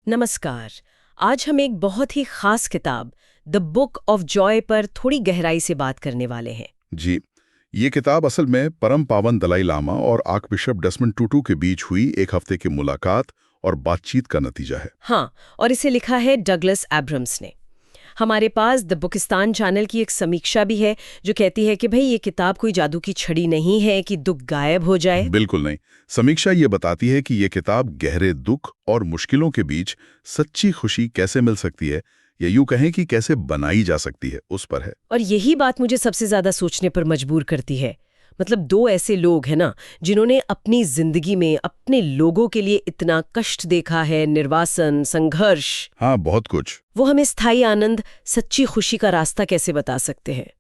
नमस्कार। आज हम एक बहुत ही खास किताब द बुक ऑफ जॉय पर थोड़ी गहराई से बात करने वाले हैं। जी, ये किताब असल में परम पावन दलाई लामा और आर्कबिशप डेसमंड टुटू के बीच हुई एक हफ्ते की मुलाकात और बातचीत का नतीजा है। हाँ, और इसे लिखा है डगलस एब्रम्स ने। हमारे पास द बुकिस्तान चैनल की एक समीक्षा भी है जो कहती है कि भाई ये किताब कोई जादू की छड़ी नहीं है कि दुख गायब हो जाए। बिल्कुल नहीं। समीक्षा ये बताती है कि ये किताब गहरे दुख और मुश्किलों के बीच सच्ची खुशी कैसे मिल सकती है, या यूं कहें कि कैसे बनाई जा सकती है, उस पर है। और यही बात मुझे सबसे ज्यादा सोचने पर मजबूर करती है। मतलब दो ऐसे लोग हैं ना जिन्होंने अपनी जिंदगी में अपने लोगों के लिए इतना कष्ट देखा है, निर्वासन, संघर्ष। हाँ, बहुत कुछ। वो हमें स्थायी आनंद, सच्ची खुशी का रास्ता कैसे बता सकते हैं?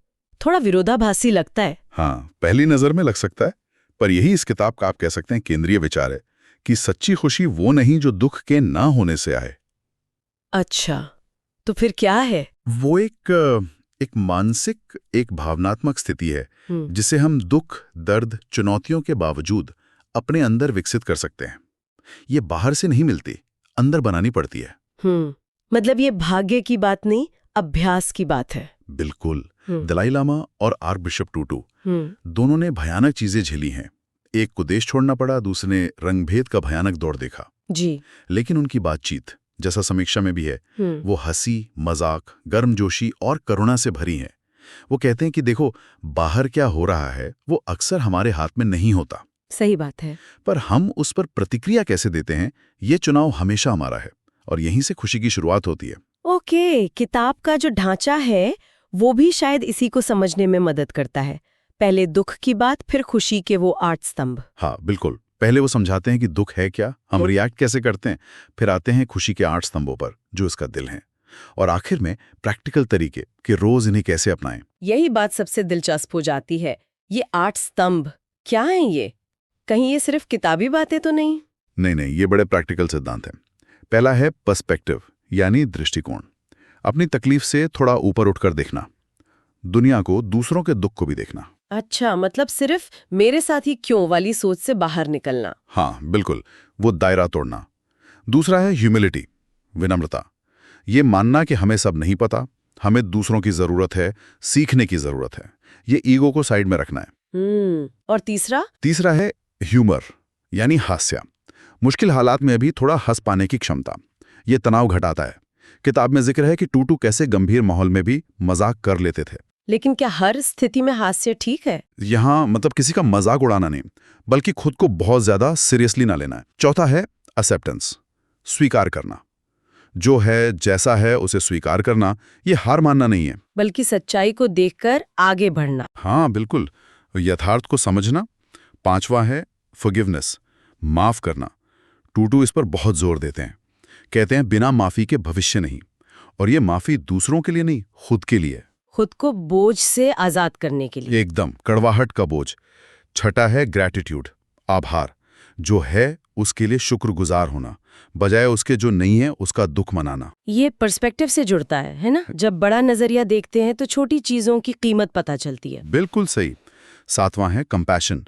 थोड़ा विरोधाभासी लगता है। हाँ, पहली नजर में लग सकता है, पर यही इस किताब का आप कह सकते हैं केंद्रीय विचार है कि सच्ची खुशी वो नहीं जो दुख के ना होने से आए। अच्छा, तो फिर क्या है? वो एक मानसिक, एक भावनात्मक स्थिति है जिसे हम दुख, दर्द, चुनौतियों के बावजूद अपने अंदर विकसित कर सकते हैं। ये बाहर से नहीं मिलती, अंदर बनानी पड़ती है। मतलब ये भाग्य की बात नहीं, अभ्यास की बात है। बिल्कुल। दलाई लामा और आर्कबिशप टुटू दोनों ने भयानक चीजें झेली हैं। एक को देश छोड़ना पड़ा, दूसरे ने रंगभेद का भयानक दौर देखा। जी। लेकिन उनकी बातचीत, जैसा समीक्षा में भी है, वो हंसी, मजाक, गर्मजोशी और करुणा से भरी है। वो कहते हैं कि देखो, बाहर क्या हो रहा है वो अक्सर हमारे हाथ में नहीं होता। सही बात है। पर हम उस पर प्रतिक्रिया कैसे देते हैं, ये चुनाव हमेशा हमारा है, और यहीं से खुशी की शुरुआत होती है। ओके, किताब का जो ढांचा है वो भी शायद इसी को समझने में मदद करता है। पहले दुख की बात, फिर खुशी के वो 8 स्तंभ। हाँ, बिल्कुल। पहले वो समझाते हैं कि दुख है क्या, हम रिएक्ट कैसे करते हैं, फिर आते हैं खुशी के 8 स्तंभों पर जो इसका दिल है, और आखिर में प्रैक्टिकल तरीके कि रोज इन्हें कैसे अपनाएं। यही बात सबसे दिलचस्प हो जाती है। ये 8 स्तंभ क्या हैं ये? कहीं ये सिर्फ किताबी बातें तो नहीं? नहीं, ये बड़े प्रैक्टिकल सिद्धांत हैं। पहला है पर्सपेक्टिव, यानी दृष्टिकोण। अपनी तकलीफ से थोड़ा ऊपर उठकर देखना, दुनिया को, दूसरों के दुख को भी देखना। अच्छा, मतलब सिर्फ मेरे साथ ही क्यों वाली सोच से बाहर निकलना। हाँ, बिल्कुल, वो दायरा तोड़ना। दूसरा है ह्यूमिलिटी, विनम्रता। ये मानना कि हमें सब नहीं पता, हमें दूसरों की जरूरत है, सीखने की जरूरत है। ये ईगो को साइड में रखना है। और तीसरा है ह्यूमर, यानी हास्य। मुश्किल हालात में भी थोड़ा हंस पाने की क्षमता। ये तनाव घटाता है। किताब में जिक्र है कि टूटू कैसे गंभीर माहौल में भी मजाक कर लेते थे। लेकिन क्या हर स्थिति में हास्य ठीक है? यहाँ मतलब किसी का मजाक उड़ाना नहीं, बल्कि खुद को बहुत ज्यादा सीरियसली ना लेना है। चौथा है एक्सेप्टेंस, स्वीकार करना। जो है, जैसा है, उसे स्वीकार करना। ये हार मानना नहीं है, बल्कि सच्चाई को देखकर आगे बढ़ना। हाँ बिल्कुल, यथार्थ को समझना। पांचवा है फॉरगिवनेस, माफ करना। टूटू इस पर बहुत जोर देते हैं। कहते हैं बिना माफी के भविष्य नहीं, और ये माफी दूसरों के लिए नहीं, खुद के लिए। खुद को बोझ से आजाद करने के लिए। एकदम, कड़वाहट का बोझ। छठा है ग्रैटिट्यूड, आभार। जो है उसके लिए शुक्रगुजार होना, बजाय उसके जो नहीं है उसका दुख मनाना। ये पर्सपेक्टिव से जुड़ता है ना? जब बड़ा नजरिया देखते हैं तो छोटी चीजों की कीमत पता चलती है। बिल्कुल सही। सातवां है कंपैशन,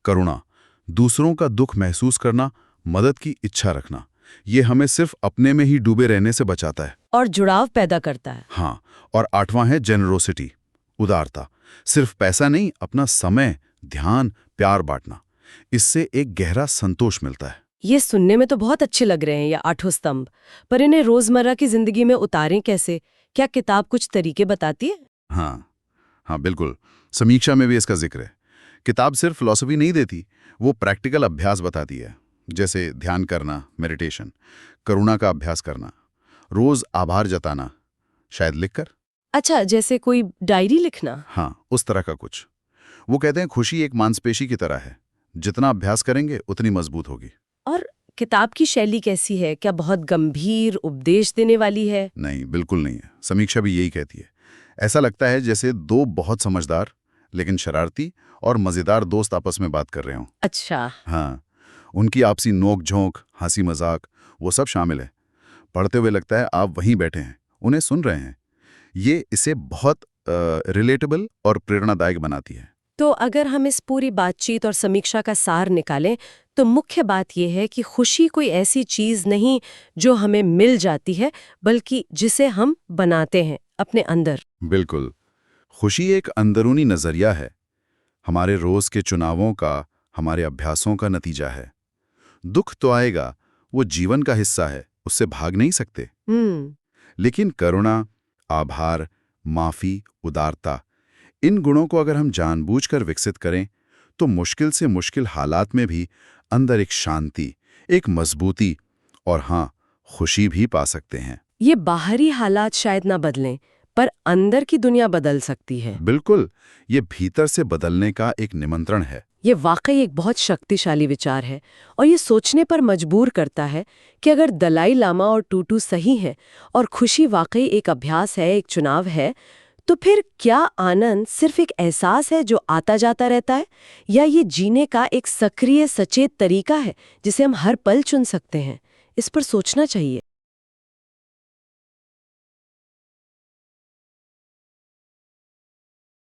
करुणा। दूसरों का दुख महसूस करना, मदद की इच्छा रखना। ये हमें सिर्फ अपने में ही डूबे रहने से बचाता है और जुड़ाव पैदा करता है। हाँ, और आठवां है जेनरोसिटी, उदारता। सिर्फ पैसा नहीं, अपना समय, ध्यान, प्यार बांटना। इससे एक गहरा संतोष मिलता है। ये सुनने में तो बहुत अच्छे लग रहे हैं ये 8 स्तंभ, पर इन्हें रोजमर्रा की जिंदगी में उतारें कैसे? क्या किताब कुछ तरीके बताती है? हाँ बिल्कुल। समीक्षा में भी इसका जिक्र है। किताब सिर्फ फिलॉसफी नहीं देती, वो प्रैक्टिकल अभ्यास बताती है। जैसे ध्यान करना, मेडिटेशन, करुणा का अभ्यास करना, रोज आभार जताना, शायद लिखकर। अच्छा, जैसे कोई डायरी लिखना? हाँ, उस तरह का कुछ। वो कहते हैं खुशी एक मांसपेशी की तरह है, जितना अभ्यास करेंगे उतनी मजबूत होगी। और किताब की शैली कैसी है? क्या बहुत गंभीर, उपदेश देने वाली है? नहीं, बिल्कुल नहीं है। समीक्षा भी यही कहती है। ऐसा लगता है जैसे दो बहुत समझदार लेकिन शरारती और मजेदार दोस्त आपस में बात कर रहे हों। अच्छा। हाँ, उनकी आपसी नोक झोंक, हंसी मजाक, वो सब शामिल है। पढ़ते हुए लगता है आप वहीं बैठे हैं, उन्हें सुन रहे हैं। ये इसे बहुत रिलेटेबल और प्रेरणादायक बनाती है। तो अगर हम इस पूरी बातचीत और समीक्षा का सार निकालें तो मुख्य बात यह है कि खुशी कोई ऐसी चीज नहीं जो हमें मिल जाती है, बल्कि जिसे हम बनाते हैं अपने अंदर। बिल्कुल। खुशी एक अंदरूनी नजरिया है, हमारे रोज के चुनावों का, हमारे अभ्यासों का नतीजा है। दुख तो आएगा, वो जीवन का हिस्सा है, उससे भाग नहीं सकते। लेकिन करुणा, आभार, माफी, उदारता, इन गुणों को अगर हम जानबूझकर विकसित करें तो मुश्किल से मुश्किल हालात में भी अंदर एक शांति, एक मजबूती और हाँ, खुशी भी पा सकते हैं। ये बाहरी हालात शायद ना बदलें, पर अंदर की दुनिया बदल सकती है। बिल्कुल, ये भीतर से बदलने का एक निमंत्रण है। ये वाकई एक बहुत शक्तिशाली विचार है और ये सोचने पर मजबूर करता है कि अगर दलाई लामा और टूटू सही हैं और खुशी वाकई एक अभ्यास है, एक चुनाव है, तो फिर क्या आनंद सिर्फ एक एहसास है जो आता जाता रहता है, या ये जीने का एक सक्रिय सचेत तरीका है जिसे हम हर पल चुन सकते हैं? इस पर सोचना चाहिए।